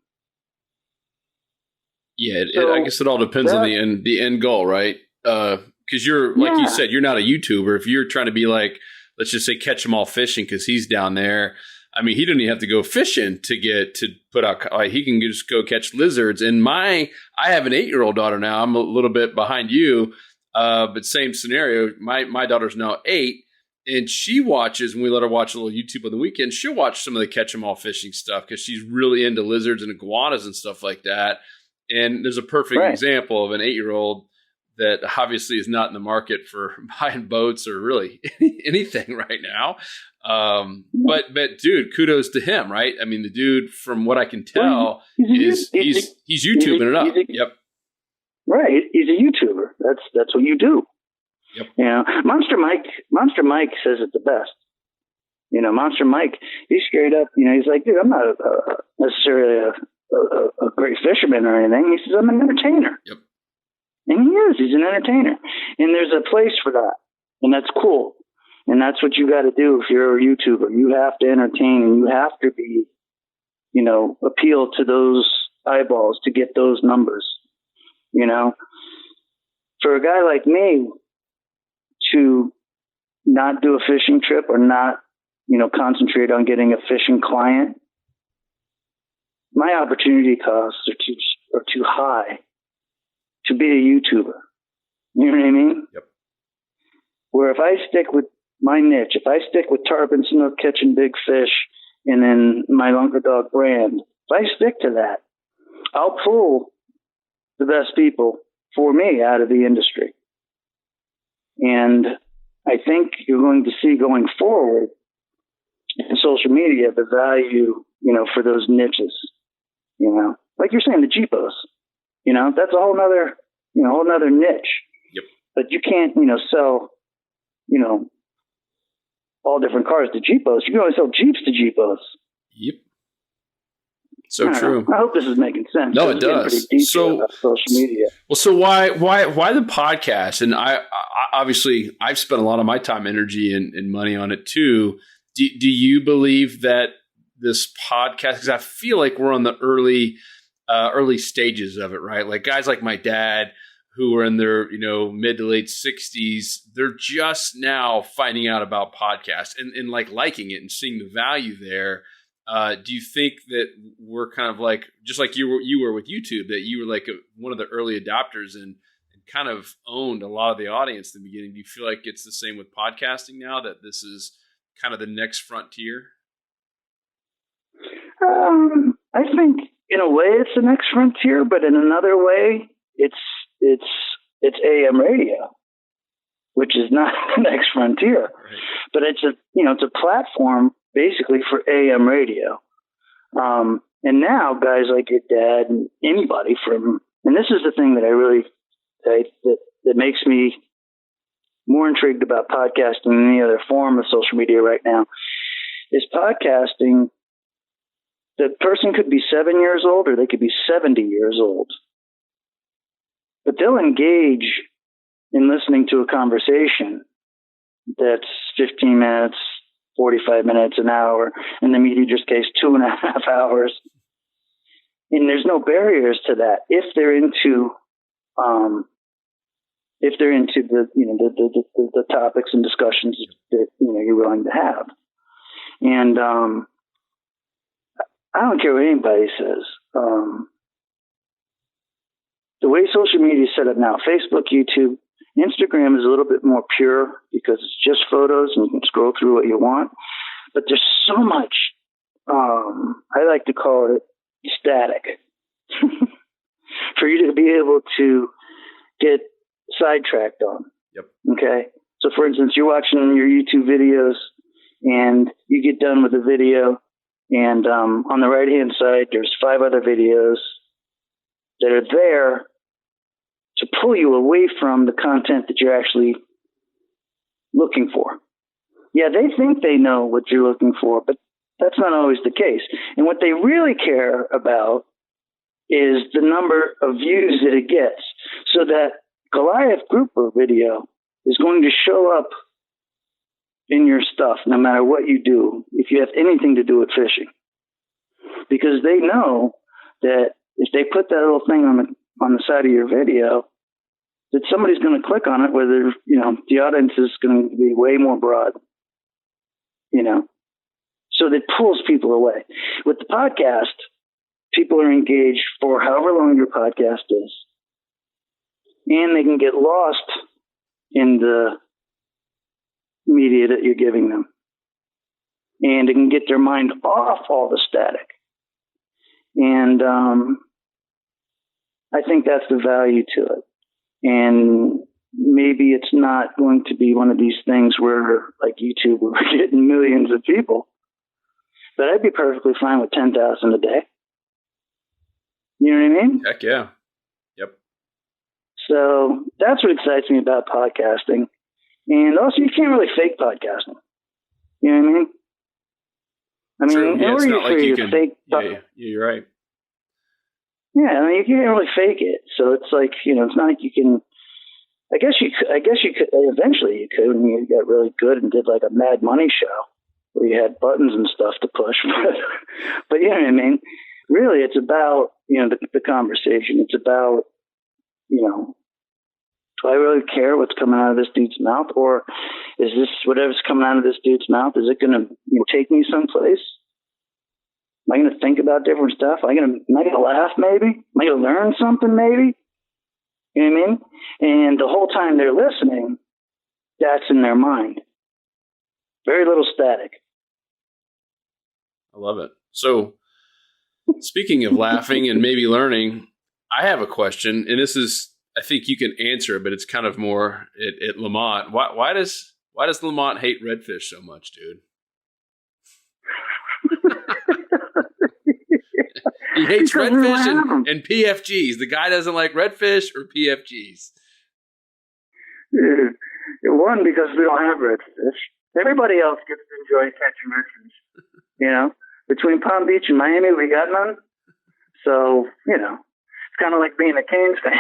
Yeah, I guess it all depends on the end goal, right? Because you're, like you said, you're not a YouTuber. If you're trying to be like, let's just say, catch 'em all fishing because he's down there. I mean, he didn't even have to go fishing to put out. He can just go catch lizards. And I have an 8-year-old daughter now. I'm a little bit behind you, but same scenario. My daughter's now 8, and she watches. When we let her watch a little YouTube on the weekend, she'll watch some of the catch 'em all fishing stuff because she's really into lizards and iguanas and stuff like that. And there's a perfect example of an 8-year-old that obviously is not in the market for buying boats or really anything right now. But dude, kudos to him, right? I mean, the dude, from what I can tell, he's YouTubing it up. Yep. Right. He's a YouTuber. That's what you do. Yep. Monster Mike says it the best. Monster Mike, he's straight up, he's like, dude, I'm not necessarily a great fisherman or anything. He says, I'm an entertainer. Yep. And he is. He's an entertainer. And there's a place for that. And that's cool. And that's what you got to do if you're a YouTuber. You have to entertain, and you have to be, appeal to those eyeballs to get those numbers. For a guy like me to not do a fishing trip or not, concentrate on getting a fishing client, my opportunity costs are too high to be a YouTuber. You know what I mean? Yep. Where if I stick with my niche, if I stick with tarpon snook catching big fish and then my Lunkerdog brand, if I stick to that, I'll pull the best people for me out of the industry. And I think you're going to see going forward in social media the value, for those niches. Like you're saying, the Jeepos. That's a whole nother niche. Yep. But you can't, sell, all different cars to Jeepos. You can only sell Jeeps to Jeepos. Yep. So true. I hope this is making sense. No, it does. So about social media. Well, so why the podcast? And I obviously I've spent a lot of my time, energy, and money on it too. Do you believe that this podcast? Because I feel like we're on the early stages of it, right? Like guys like my dad, who are in their mid to late 60s, they're just now finding out about podcasts and like liking it and seeing the value there. Do you think that we're kind of like, just like you were with YouTube, that you were like one of the early adopters and kind of owned a lot of the audience in the beginning? Do you feel like it's the same with podcasting now, that this is kind of the next frontier? I think in a way it's the next frontier, but in another way, it's AM radio, which is not the next frontier. Right. But it's a platform basically for AM radio. And now guys like your dad and anybody and this is the thing that I really that makes me more intrigued about podcasting than any other form of social media right now, is podcasting. The person could be 7 years old or they could be 70 years old, but they'll engage in listening to a conversation that's 15 minutes, 45 minutes, an hour, in the Media's case, 2.5 hours. And there's no barriers to that if they're into the topics and discussions that you're willing to have. And I don't care what anybody says. The way social media is set up now, Facebook, YouTube, Instagram is a little bit more pure because it's just photos and you can scroll through what you want. But there's so much, I like to call it static, for you to be able to get sidetracked on. Yep. Okay. So for instance, you're watching your YouTube videos and you get done with the video, and on the right-hand side, there's 5 other videos that are there to pull you away from the content that you're actually looking for. Yeah, they think they know what you're looking for, but that's not always the case. And what they really care about is the number of views that it gets. So that Goliath grouper video is going to show up in your stuff no matter what you do, if you have anything to do with fishing. Because they know that if they put that little thing on the side of your video, that somebody's going to click on it, whether, the audience is going to be way more broad, so that pulls people away. With the podcast, people are engaged for however long your podcast is, and they can get lost in the media that you're giving them, and they can get their mind off all the static. And I think that's the value to it. And maybe it's not going to be one of these things where, like YouTube, we're getting millions of people, but I'd be perfectly fine with 10,000 a day. You know what I mean? Heck yeah. Yep. So that's what excites me about podcasting. And also, you can't really fake podcasting. You know what I mean? True. In Yeah, it's order not for like you you to can. fake Yeah, you're right. Yeah, you can't really fake it. So it's like, it's not like you can I guess you could eventually you could when you got really good and did like a Mad Money show where you had buttons and stuff to push. But you know what I mean? Really, it's about, the conversation. It's about, do I really care what's coming out of this dude's mouth, or is this whatever's coming out of this dude's mouth? Is it going to take me someplace? Am I going to think about different stuff? Am I going to laugh? Maybe. Am I going to learn something? Maybe. You know what I mean? And the whole time they're listening, that's in their mind. Very little static. I love it. So, speaking of laughing and maybe learning, I have a question, and this is, I think you can answer, but it's kind of more at Lamont. Why does Lamont hate redfish so much, dude? He hates redfish and PFGs. The guy doesn't like redfish or PFGs. One, because we don't have redfish. Everybody else gets to enjoy catching redfish. Between Palm Beach and Miami, we got none. So, it's kind of like being a Canes fan.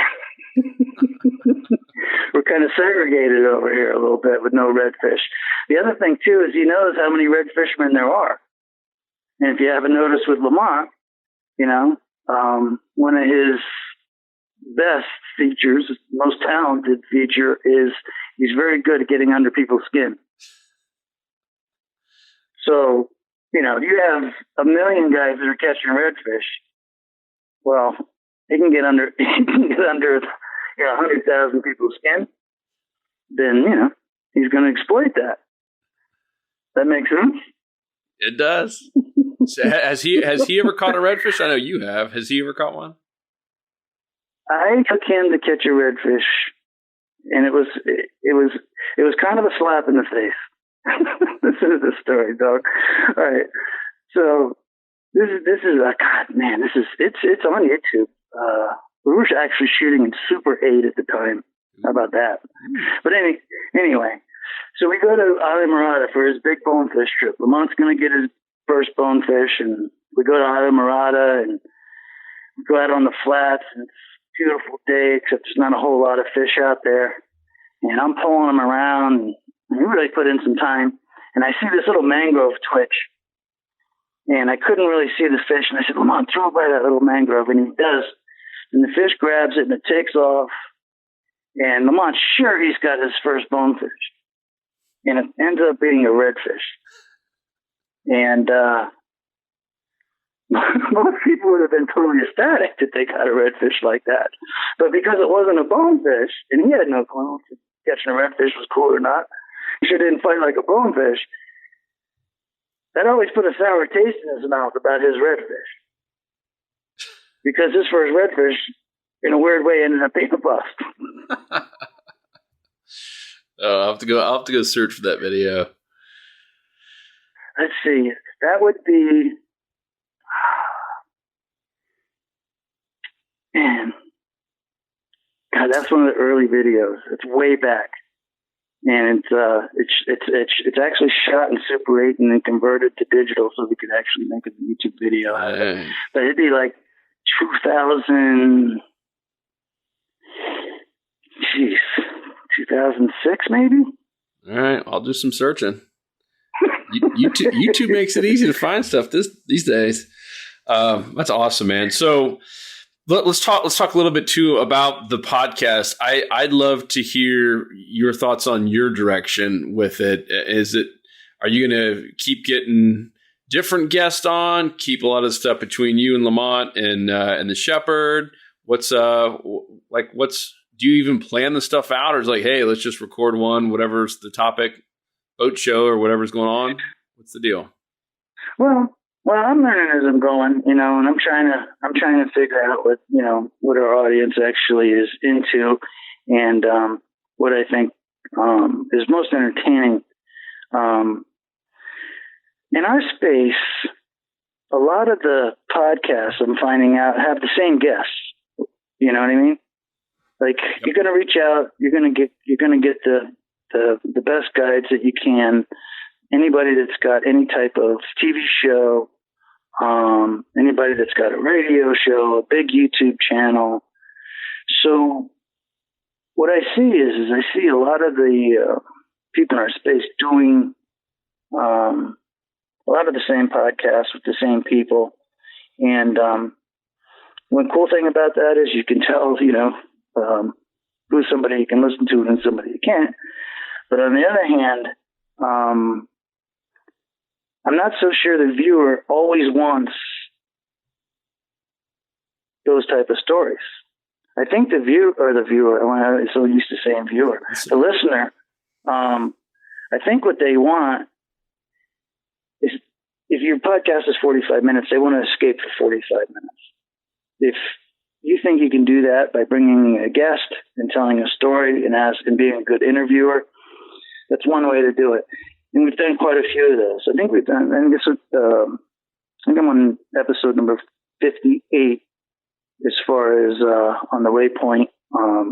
We're kind of segregated over here a little bit with no redfish. The other thing, too, is he knows how many red fishermen there are. And if you haven't noticed with Lamont, one of his best features, most talented feature, is he's very good at getting under people's skin. So, you have a million guys that are catching redfish. Well, he can get under 100,000 people's skin. Then, he's going to exploit that. That makes sense? It does. So has he ever caught a redfish? I know you have. Has he ever caught one? I took him to catch a redfish, and it was kind of a slap in the face. Listen to the story, dog. All right, so this is God, man. It's on YouTube. We were actually shooting in Super 8 at the time. How about that? But anyway, so we go to Islamorada for his big bonefish trip. Lamont's going to get his first bonefish, and we go to Islamorada and we go out on the flats, and it's a beautiful day, except there's not a whole lot of fish out there. And I'm pulling them around, and we really put in some time. And I see this little mangrove twitch, and I couldn't really see the fish. And I said, Lamont, throw it by that little mangrove. And he does. And the fish grabs it, and it takes off. And Lamont's sure he's got his first bonefish. And it ends up being a redfish. And most people would have been totally ecstatic that they got a redfish like that. But because it wasn't a bonefish, and he had no clue if catching a redfish was cool or not, he sure didn't fight like a bonefish. That always put a sour taste in his mouth about his redfish. Because his first redfish, in a weird way, ended up being a bust. Oh, I'll have to go search for that video. Let's see. That would be, man. God, that's one of the early videos. It's way back, and it's actually shot in Super 8 and then converted to digital, so we could actually make a YouTube video out of it. But it'd be like 2006 maybe. All right, I'll do some searching. YouTube makes it easy to find stuff these days. That's awesome, man. So let's talk a little bit too about the podcast. I'd love to hear your thoughts on your direction with it. Are you going to keep getting different guests on? Keep a lot of stuff between you and Lamont and the Shepherd? Do you even plan the stuff out, or is it like, hey, let's just record one, whatever's the topic, boat show or whatever's going on? What's the deal? Well, I'm learning as I'm going, and I'm trying to figure out what our audience actually is into, and what I think is most entertaining. In our space, a lot of the podcasts I'm finding out have the same guests. You know what I mean? Like, you're going to reach out, you're going to get the best guides that you can. Anybody that's got any type of TV show, anybody that's got a radio show, a big YouTube channel. So what I see is I see a lot of the people in our space doing a lot of the same podcasts with the same people. And one cool thing about that is you can tell, who's somebody you can listen to and somebody you can't. But on the other hand, I'm not so sure the viewer always wants those type of stories. I think the viewer, I'm so used to saying viewer, the listener, I think what they want is, if your podcast is 45 minutes, they want to escape for 45 minutes. If you think you can do that by bringing a guest and telling a story and being a good interviewer, that's one way to do it. And we've done quite a few of those. I think I'm on episode number 58 as far as on the Waypoint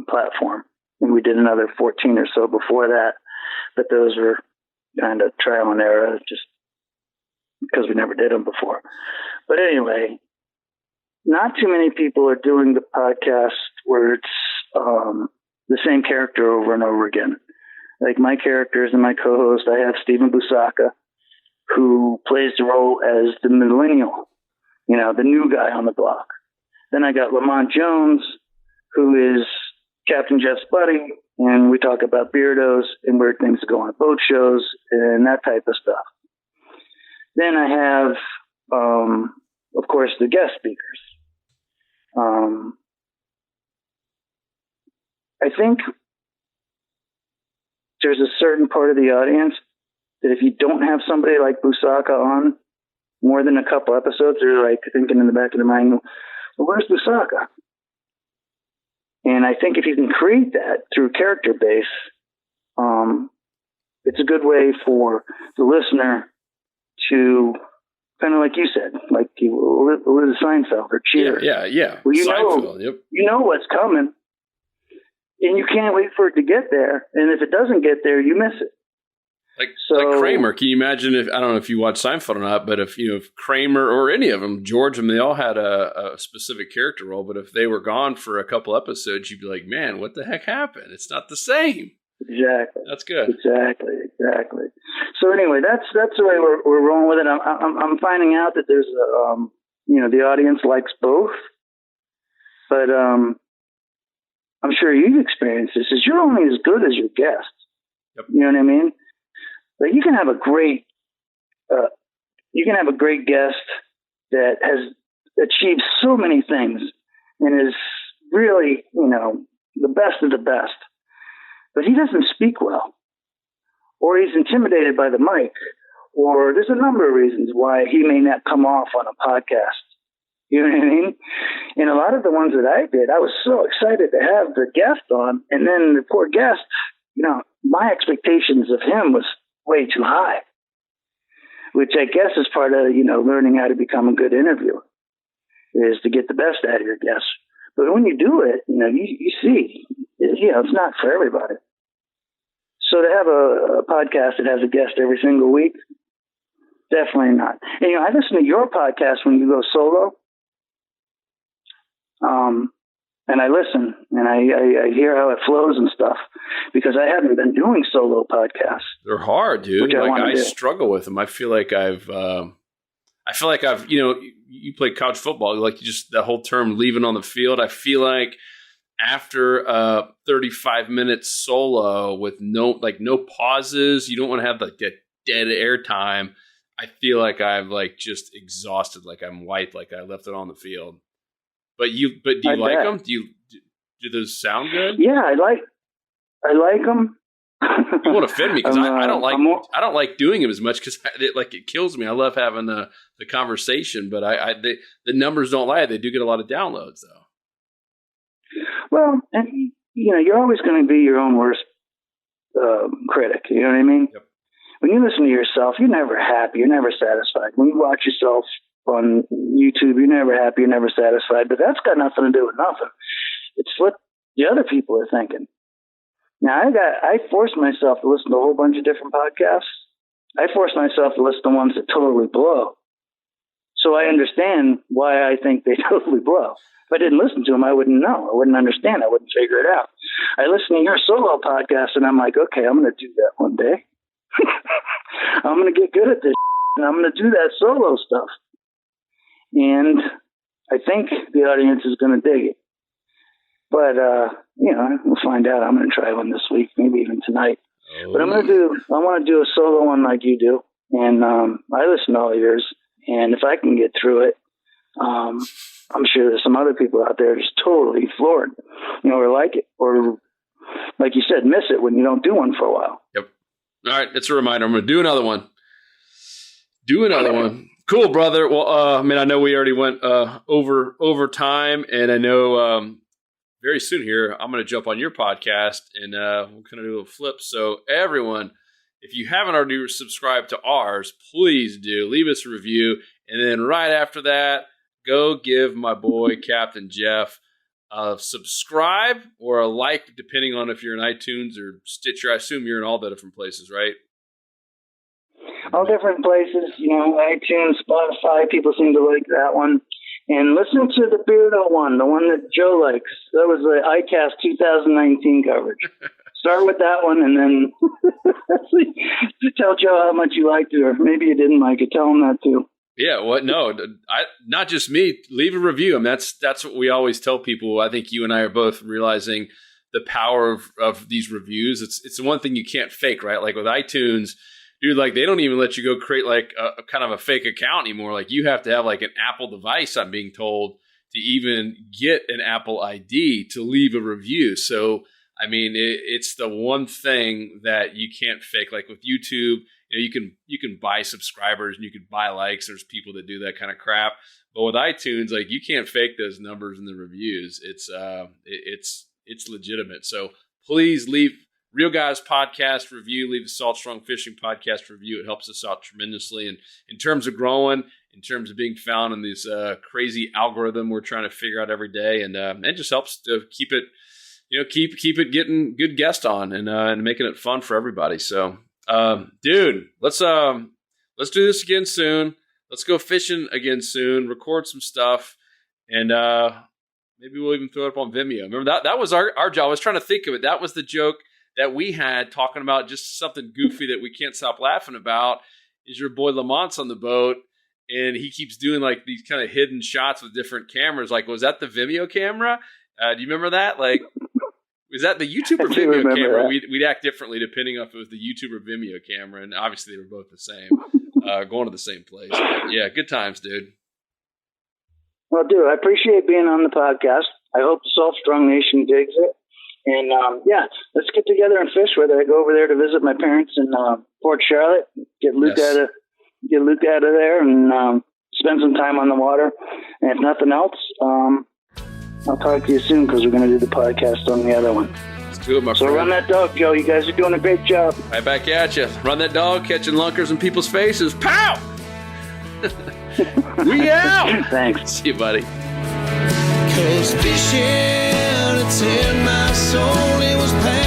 platform. And we did another 14 or so before that. But those were kind of trial and error just because we never did them before. But anyway, not too many people are doing the podcast where it's the same character over and over again. Like my characters and my co-host, I have Stephen Busacca, who plays the role as the millennial, the new guy on the block. Then I got Lamont Jones, who is Captain Jeff's buddy, and we talk about beardos and where things go on boat shows and that type of stuff. Then I have, of course, the guest speakers. I think there's a certain part of the audience that if you don't have somebody like Busacca on more than a couple episodes, they're like thinking in the back of their mind, well, where's Busacca? And I think if you can create that through character base, it's a good way for the listener to, kind of like you said, like Liz Seinfeld or Cheers. Yeah. Well, Seinfeld, yep. You know what's coming, and you can't wait for it to get there. And if it doesn't get there, you miss it. Like Kramer, can you imagine if, I don't know if you watch Seinfeld or not, but if Kramer or any of them, George, they all had a specific character role, but if they were gone for a couple episodes, you'd be like, man, what the heck happened? It's not the same. Exactly. That's good. Exactly. So anyway, that's the way we're rolling with it. I'm finding out that there's the audience likes both, but I'm sure you've experienced this. Is you're only as good as your guests. Yep. You know what I mean? Like you can have a great guest that has achieved so many things and is really, the best of the best, but he doesn't speak well, or he's intimidated by the mic, or there's a number of reasons why he may not come off on a podcast. You know what I mean? And a lot of the ones that I did, I was so excited to have the guest on, and then the poor guest, my expectations of him was way too high, which I guess is part of, learning how to become a good interviewer, is to get the best out of your guests. But when you do it, you see, it's not for everybody. So to have a podcast that has a guest every single week, definitely not. And, I listen to your podcast when you go solo. And I listen and I hear how it flows and stuff, because I haven't been doing solo podcasts. They're hard, dude. I struggle with them. I feel like I've, you play college football, like just the whole term leaving on the field. I feel like after 35 minutes solo with no pauses, you don't want to have like that dead air time. I feel like I've just exhausted, like I'm wiped, like I left it on the field. But do you like them? Do those sound good? Yeah, I like them. You want to offend me because I don't like doing them as much because it kills me. I love having the conversation, but the numbers don't lie. They do get a lot of downloads though. Well, and you're always going to be your own worst critic. You know what I mean? Yep. When you listen to yourself, you're never happy. You're never satisfied. When you watch yourself on YouTube, you're never happy, you're never satisfied, but that's got nothing to do with nothing. It's what the other people are thinking. Now, I forced myself to listen to a whole bunch of different podcasts. I forced myself to listen to ones that totally blow. So I understand why I think they totally blow. If I didn't listen to them, I wouldn't know. I wouldn't understand. I wouldn't figure it out. I listen to your solo podcast, and I'm like, okay, I'm going to do that one day. I'm going to get good at this, and I'm going to do that solo stuff. And I think the audience is going to dig it. But, we'll find out. I'm going to try one this week, maybe even tonight. Oh. But I want to do a solo one like you do. And I listen to all of yours. And if I can get through it, I'm sure there's some other people out there just totally floored, or like it, or like you said, miss it when you don't do one for a while. Yep. All right. It's a reminder. I'm going to do another one. Cool, brother. Well, I know we already went over time, and I know very soon here I'm going to jump on your podcast, and we'll kind of do a flip. So everyone, if you haven't already subscribed to ours, please do. Leave us a review, and then right after that, go give my boy Captain Jeff a subscribe or a like, depending on if you're in iTunes or Stitcher. I assume you're in all the different places, right? All different places, iTunes, Spotify. People seem to like that one. And listen to the Beardo one, the one that Joe likes. That was the ICAST 2019 coverage. Start with that one, and then tell Joe how much you liked it, or maybe you didn't like it. Tell him that too. Yeah, no, not just me. Leave a review. I mean, that's what we always tell people. I think you and I are both realizing the power of these reviews. It's the one thing you can't fake, right? Like with iTunes, dude, like they don't even let you go create like a kind of a fake account anymore. Like you have to have like an Apple device, I'm being told, to even get an Apple ID to leave a review. So, I mean, it's the one thing that you can't fake. Like with YouTube, you can buy subscribers and you can buy likes. There's people that do that kind of crap. But with iTunes, like you can't fake those numbers in the reviews. It's legitimate. So please leave Real Guys Podcast review, leave the Salt Strong Fishing Podcast review. It helps us out tremendously. And in terms of growing, in terms of being found in this crazy algorithm we're trying to figure out every day, and it just helps to keep it, keep it getting good guests on and making it fun for everybody. So, dude, let's do this again soon. Let's go fishing again soon. Record some stuff, and maybe we'll even throw it up on Vimeo. Remember that was our job. I was trying to think of it. That was the joke that we had, talking about just something goofy that we can't stop laughing about. Is your boy Lamont's on the boat, and he keeps doing like these kind of hidden shots with different cameras. Like, was that the Vimeo camera? Do you remember that? Like, was that the YouTube or Vimeo camera? We'd act differently depending on if it was the YouTube or Vimeo camera, and obviously they were both the same, going to the same place. But yeah, good times, dude. Well, dude, I appreciate being on the podcast. I hope the Salt Strong Nation digs it. And, let's get together and fish, whether I go over there to visit my parents in Port Charlotte, get Luke out of there, and spend some time on the water. And if nothing else, I'll talk to you soon, because we're going to do the podcast on the other one. Let's do it, my friend. So run that dog, Joe. You guys are doing a great job. Right back at you. Run that dog, catching lunkers in people's faces. Pow! We out! Thanks. See you, buddy. 'Cause fishing, it's in my soul, it was pain.